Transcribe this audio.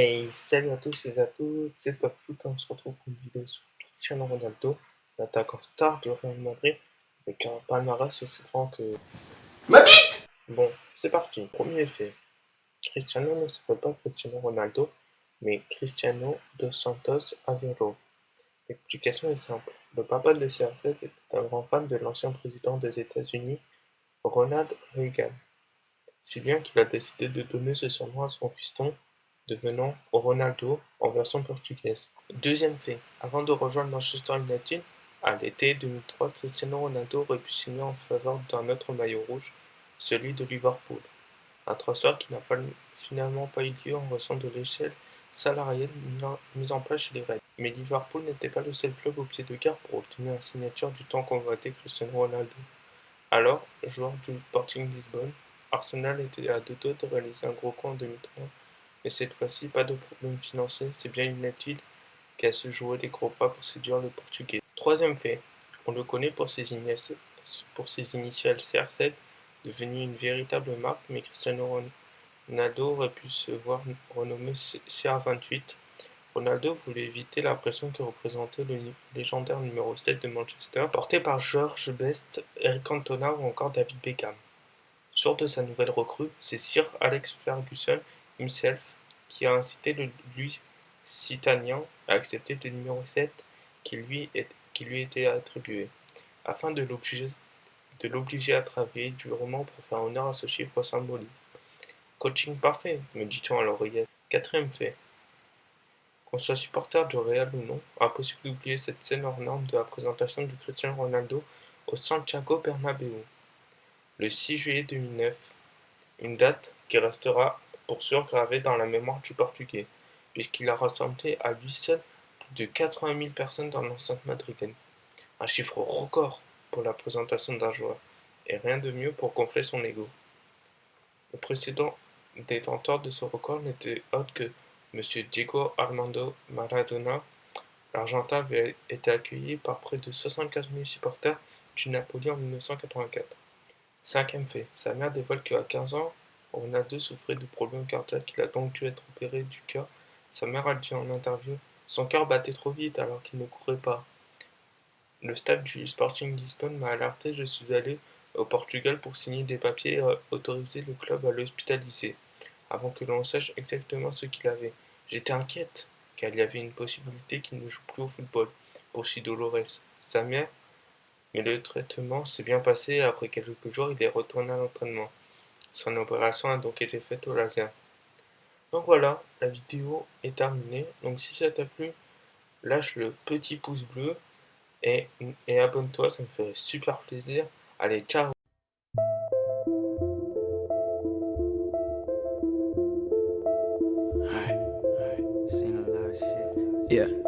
Hey, salut à tous et à toutes, c'est Top Foot, on se retrouve pour une vidéo sur Cristiano Ronaldo, l'attaquant star du Real Madrid, avec un palmarès aussi grand que... Ma bite. Bon, c'est parti, premier fait, Cristiano ne s'appelle pas Cristiano Ronaldo, mais Cristiano dos Santos Aveiro. L'explication est simple, le papa de CR7 est un grand fan de l'ancien président des États-Unis, Ronald Reagan, si bien qu'il a décidé de donner ce surnom à son fiston, devenant Ronaldo en version portugaise. Deuxième fait, avant de rejoindre Manchester United, à l'été 2003, Cristiano Ronaldo aurait pu signer en faveur d'un autre maillot rouge, celui de Liverpool. Un transfert qui n'a finalement pas eu lieu en raison de l'échelle salariale mise en place chez les Reds. Mais Liverpool n'était pas le seul club au pied de guerre pour obtenir la signature du tant convoité Cristiano Ronaldo. Alors, joueur du Sporting Lisbonne, Arsenal était à deux doigts de réaliser un gros coup en 2003, mais cette fois-ci pas de problème financier, c'est bien United qui a su jouer les gros pas pour séduire le Portugais. Troisième fait, on le connaît pour ses initiales CR7, devenu une véritable marque, mais Cristiano Ronaldo aurait pu se voir renommé CR28. Ronaldo voulait éviter la pression que représentait le légendaire numéro 7 de Manchester, porté par George Best, Eric Cantona ou encore David Beckham. Sûr de sa nouvelle recrue, c'est Sir Alex Ferguson himself qui a incité le Lusitanian à accepter le numéro 7 qui lui était attribué, afin de l'obliger à travailler durement pour faire honneur à ce chiffre symbolique. Coaching parfait, me dit-on à l'oreillette. Quatrième fait, qu'on soit supporter du Real ou non, impossible d'oublier cette scène hors norme de la présentation de Cristiano Ronaldo au Santiago Bernabéu, le 6 juillet 2009, une date qui restera pour sûr gravée dans la mémoire du Portugais, puisqu'il a rassemblé à lui seul plus de 80 000 personnes dans l'enceinte madrilène, un chiffre record pour la présentation d'un joueur, et rien de mieux pour gonfler son ego. Le précédent détenteur de ce record n'était autre que Monsieur Diego Armando Maradona. L'Argentin avait été accueilli par près de 75 000 supporters du Napoli en 1984. Cinquième fait, sa mère dévoile qu'à 15 ans, Ronaldo souffrait de problèmes cardiaques, il a donc dû être opéré du cœur. Sa mère a dit en interview, son cœur battait trop vite alors qu'il ne courait pas. Le staff du Sporting Lisbonne m'a alerté, je suis allé au Portugal pour signer des papiers et autoriser le club à l'hospitaliser, avant que l'on sache exactement ce qu'il avait. J'étais inquiète, car il y avait une possibilité qu'il ne joue plus au football, poursuit Dolores. Sa mère, mais le traitement s'est bien passé et après quelques jours il est retourné à l'entraînement. Son opération a donc été faite au laser. Donc voilà, la vidéo est terminée. Donc si ça t'a plu, lâche le petit pouce bleu et, et abonne-toi, ça me ferait super plaisir. Allez, ciao! Alright, seen a lot of shit. Yeah.